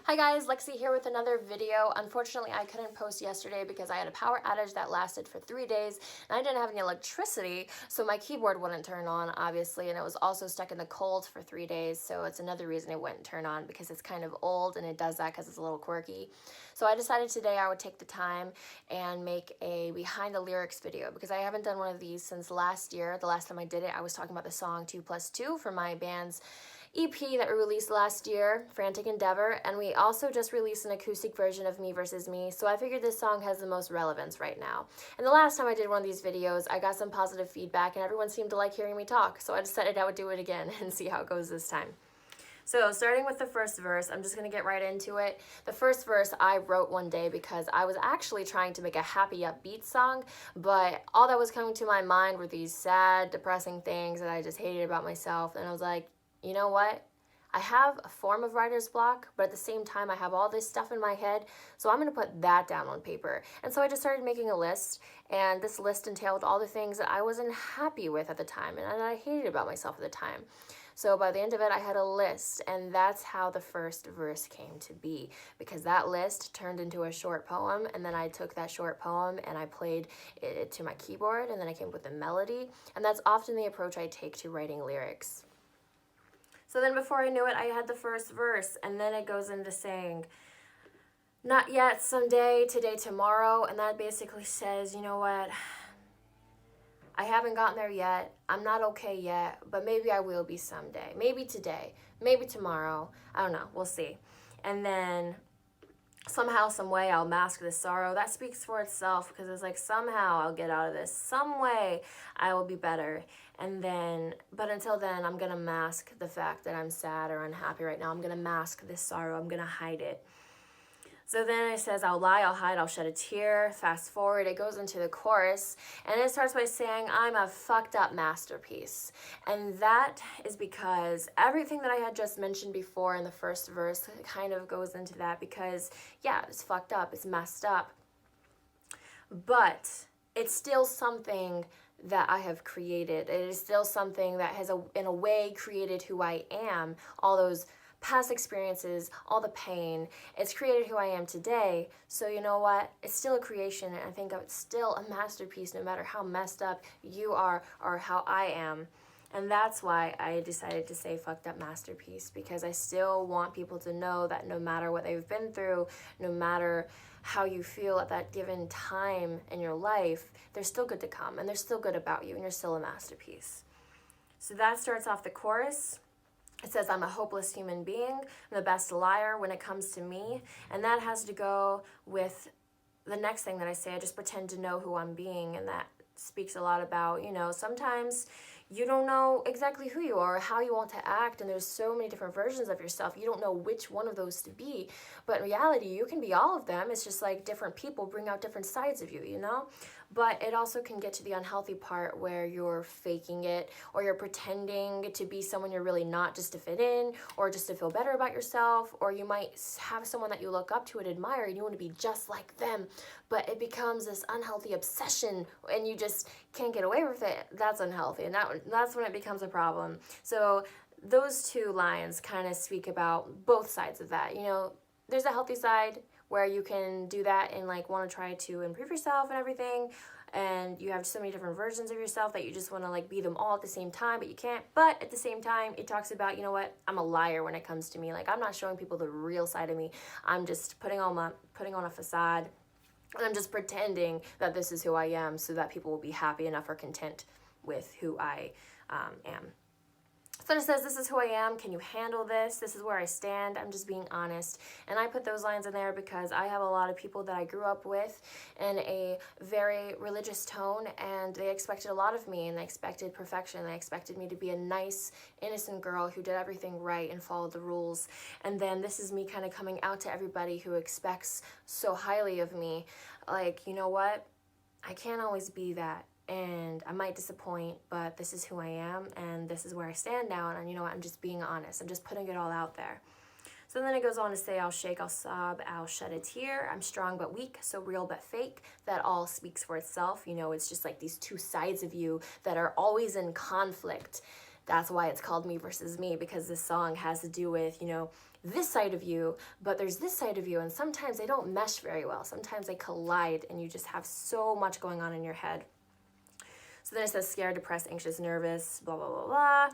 Hi guys, Lexie here with another video. Unfortunately, I couldn't post yesterday because I had a power outage that lasted for 3 days and I didn't have any electricity, so my keyboard wouldn't turn on, obviously, and it was also stuck in the cold for 3 days, so it's another reason it wouldn't turn on because it's kind of old and it does that because it's a little quirky. So I decided today I would take the time and make a behind the lyrics video because I haven't done one of these since last year. The last time I did it, I was talking about the song 2+2 for my band's EP that we released last year, Frantic Endeavor, and we also just released an acoustic version of Me Versus Me, so I figured this song has the most relevance right now. And the last time I did one of these videos, I got some positive feedback and everyone seemed to like hearing me talk, so I decided I would do it again and see how it goes this time. So starting with the first verse, I'm just going to get right into it. The first verse I wrote one day because I was actually trying to make a happy, upbeat song, but all that was coming to my mind were these sad, depressing things that I just hated about myself, and I was like, you know what? I have a form of writer's block, but at the same time I have all this stuff in my head, so I'm going to put that down on paper. And so I just started making a list, and this list entailed all the things that I wasn't happy with at the time and that I hated about myself at the time. So by the end of it, I had a list, and that's how the first verse came to be, because that list turned into a short poem, and then I took that short poem and I played it to my keyboard, and then I came up with a melody, and that's often the approach I take to writing lyrics. So then before I knew it, I had the first verse, and then it goes into saying, not yet, someday, today, tomorrow, and that basically says, you know what, I haven't gotten there yet, I'm not okay yet, but maybe I will be someday, maybe today, maybe tomorrow, I don't know, we'll see. And then somehow, some way, I'll mask this sorrow. That speaks for itself because it's like, somehow I'll get out of this. Some way I will be better. And then, but until then, I'm going to mask the fact that I'm sad or unhappy right now. I'm going to mask this sorrow. I'm going to hide it. So then it says, I'll lie, I'll hide, I'll shed a tear. Fast forward, it goes into the chorus, and it starts by saying, I'm a fucked up masterpiece. And that is because everything that I had just mentioned before in the first verse kind of goes into that because, yeah, it's fucked up, it's messed up. But it's still something that I have created. It is still something that has, in a way, created who I am. All those past experiences, all the pain, it's created who I am today. So you know what? It's still a creation, and I think it's still a masterpiece no matter how messed up you are or how I am. And that's why I decided to say fucked up masterpiece, because I still want people to know that no matter what they've been through, no matter how you feel at that given time in your life, there's still good to come, and there's still good about you, and you're still a masterpiece. So that starts off the chorus. It says, I'm a hopeless human being. I'm the best liar when it comes to me. And that has to go with the next thing that I say. I just pretend to know who I'm being. And that speaks a lot about, you know, sometimes you don't know exactly who you are or how you want to act. And there's so many different versions of yourself. You don't know which one of those to be. But in reality, you can be all of them. It's just like different people bring out different sides of you, you know? But it also can get to the unhealthy part where you're faking it or you're pretending to be someone you're really not just to fit in or just to feel better about yourself, or you might have someone that you look up to and admire and you want to be just like them, but it becomes this unhealthy obsession and you just can't get away with it. That's unhealthy, and that's when it becomes a problem. So those two lines kind of speak about both sides of that. You know, there's a healthy side where you can do that and like want to try to improve yourself and everything, and you have so many different versions of yourself that you just want to like be them all at the same time, but you can't. But at the same time, it talks about, you know what, I'm a liar when it comes to me. Like, I'm not showing people the real side of me. I'm just putting on a facade, and I'm just pretending that this is who I am so that people will be happy enough or content with who I am. So it says, this is who I am. Can you handle this? This is where I stand. I'm just being honest. And I put those lines in there because I have a lot of people that I grew up with in a very religious tone, and they expected a lot of me, and they expected perfection. They expected me to be a nice, innocent girl who did everything right and followed the rules. And then this is me kind of coming out to everybody who expects so highly of me. Like, you know what? I can't always be that. And I might disappoint, but this is who I am, and this is where I stand now, and you know what, I'm just being honest. I'm just putting it all out there. So then it goes on to say, I'll shake, I'll sob, I'll shed a tear. I'm strong but weak, so real but fake. That all speaks for itself. You know, it's just like these two sides of you that are always in conflict. that's why it's called Me Versus Me, because this song has to do with, you know, this side of you, but there's this side of you, and sometimes they don't mesh very well. Sometimes they collide, and you just have so much going on in your head. So then it says scared, depressed, anxious, nervous, blah, blah, blah, blah.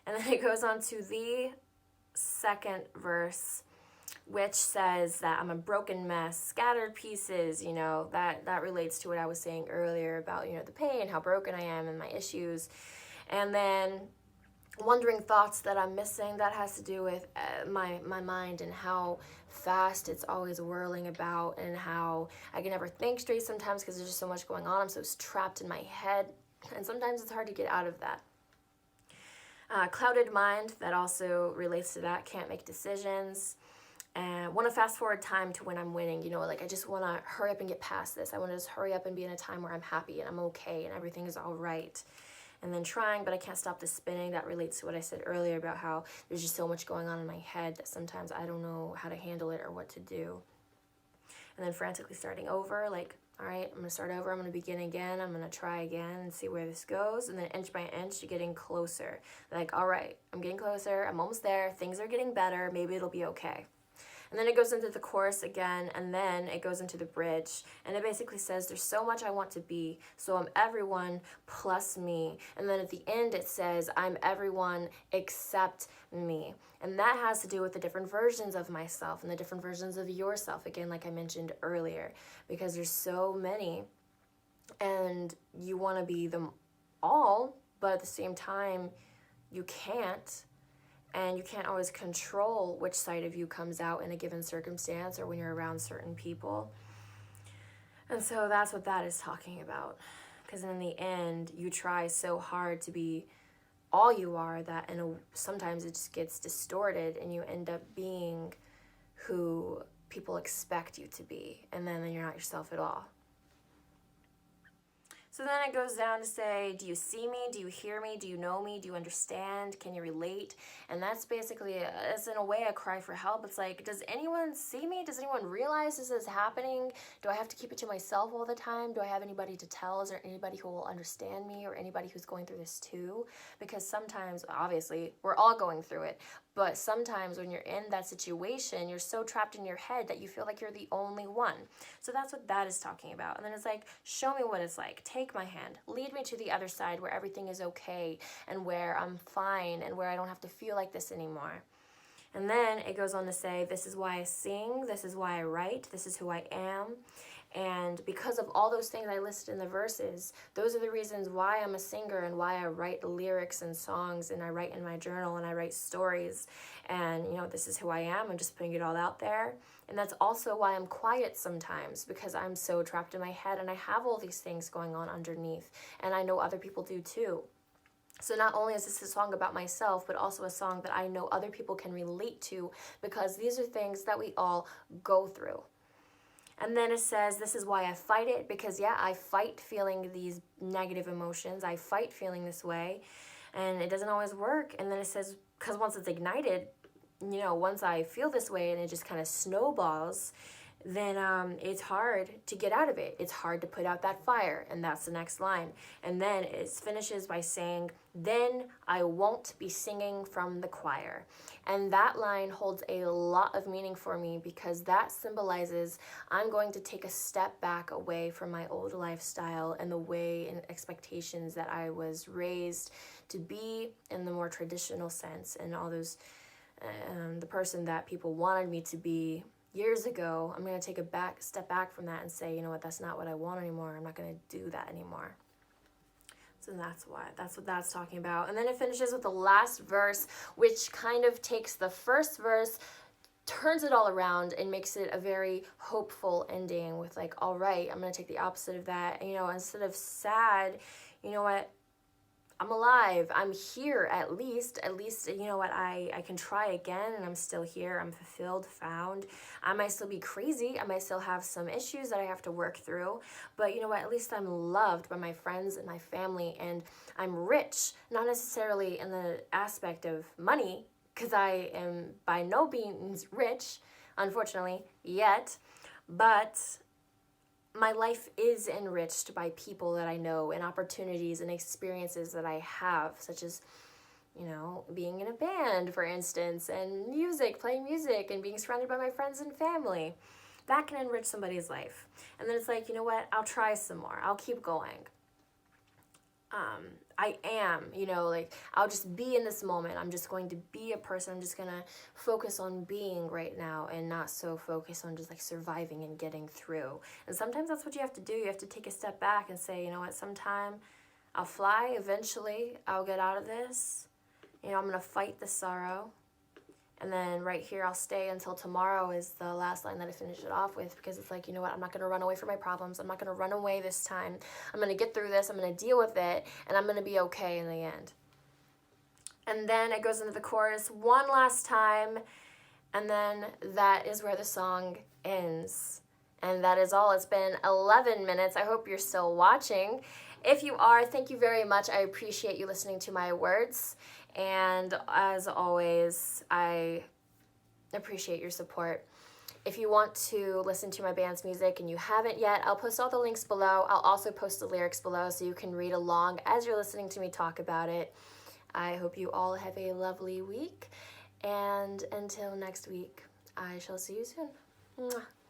And then it goes on to the second verse, which says that I'm a broken mess, scattered pieces, you know, that relates to what I was saying earlier about, you know, the pain, how broken I am and my issues. And then wondering thoughts that I'm missing, that has to do with my mind and how fast it's always whirling about, and how I can never think straight sometimes because there's just so much going on. I'm so trapped in my head, and sometimes it's hard to get out of that. Clouded mind, that also relates to that, can't make decisions. And want to fast forward time to when I'm winning, you know, like I just want to hurry up and get past this. I want to just hurry up and be in a time where I'm happy and I'm okay and everything is all right. And then trying, but I can't stop the spinning. That relates to what I said earlier about how there's just so much going on in my head that sometimes I don't know how to handle it or what to do. And then frantically starting over, like, all right, I'm going to start over. I'm going to begin again. I'm going to try again and see where this goes. And then inch by inch, you're getting closer. Like, all right, I'm getting closer. I'm almost there. Things are getting better. Maybe it'll be okay. And then it goes into the chorus again, and then it goes into the bridge. And it basically says, there's so much I want to be, so I'm everyone plus me. And then at the end it says, I'm everyone except me. And that has to do with the different versions of myself and the different versions of yourself, again, like I mentioned earlier, because there's so many, and you want to be them all, but at the same time, you can't. And you can't always control which side of you comes out in a given circumstance or when you're around certain people. And so that's what that is talking about. Because in the end, you try so hard to be all you are that sometimes it just gets distorted and you end up being who people expect you to be. And then you're not yourself at all. So then it goes down to say, do you see me? Do you hear me? Do you know me? Do you understand? Can you relate? And that's basically, it's in a way a cry for help. It's like, does anyone see me? Does anyone realize this is happening? Do I have to keep it to myself all the time? Do I have anybody to tell? Is there anybody who will understand me or anybody who's going through this too? Because sometimes, obviously, we're all going through it. But sometimes when you're in that situation, you're so trapped in your head that you feel like you're the only one. So that's what that is talking about. And then it's like, show me what it's like. Take my hand. Lead me to the other side where everything is okay and where I'm fine and where I don't have to feel like this anymore. And then it goes on to say, this is why I sing. This is why I write. This is who I am. And because of all those things I listed in the verses, those are the reasons why I'm a singer and why I write lyrics and songs and I write in my journal and I write stories. And, you know, this is who I am. I'm just putting it all out there. And that's also why I'm quiet sometimes, because I'm so trapped in my head and I have all these things going on underneath. And I know other people do too. So not only is this a song about myself, but also a song that I know other people can relate to, because these are things that we all go through. And then it says, this is why I fight it, because yeah, I fight feeling these negative emotions. I fight feeling this way, and it doesn't always work. And then it says, because once it's ignited, you know, once I feel this way and it just kind of snowballs, then it's hard to get out of it. It's hard to put out that fire, and that's the next line. And then it finishes by saying, then I won't be singing from the choir. And that line holds a lot of meaning for me, because that symbolizes I'm going to take a step back away from my old lifestyle and the way and expectations that I was raised to be in the more traditional sense, and all those, the person that people wanted me to be years ago. I'm going to take a step back from that and say, you know what, that's not what I want anymore. I'm not going to do that anymore. So that's what that's talking about. And then it finishes with the last verse, which kind of takes the first verse, turns it all around and makes it a very hopeful ending with like, all right, I'm going to take the opposite of that. You know, instead of sad, you know what, I'm alive, I'm here at least, you know what, I can try again and I'm still here, I'm fulfilled, found. I might still be crazy, I might still have some issues that I have to work through, but you know what, at least I'm loved by my friends and my family, and I'm rich, not necessarily in the aspect of money, because I am by no means rich, unfortunately, yet, but my life is enriched by people that I know and opportunities and experiences that I have, such as you know, being in a band, for instance, and music, playing music, and being surrounded by my friends and family. That can enrich somebody's life. And then it's like, you know what, I'll try some more. I'll keep going. I am, you know, like, I'll just be in this moment. I'm just going to be a person. I'm just going to focus on being right now and not so focus on just like surviving and getting through. And sometimes that's what you have to do. You have to take a step back and say, you know what, sometime I'll fly. Eventually I'll get out of this. You know, I'm going to fight the sorrow. And then right here, I'll stay until tomorrow is the last line that I finish it off with, because it's like, you know what, I'm not going to run away from my problems. I'm not going to run away this time. I'm going to get through this. I'm going to deal with it, and I'm going to be okay in the end. And then it goes into the chorus one last time, and then that is where the song ends. And that is all. It's been 11 minutes. I hope you're still watching. If you are, thank you very much. I appreciate you listening to my words. And as always, I appreciate your support. If you want to listen to my band's music and you haven't yet, I'll post all the links below. I'll also post the lyrics below so you can read along as you're listening to me talk about it. I hope you all have a lovely week. And until next week, I shall see you soon. Mwah.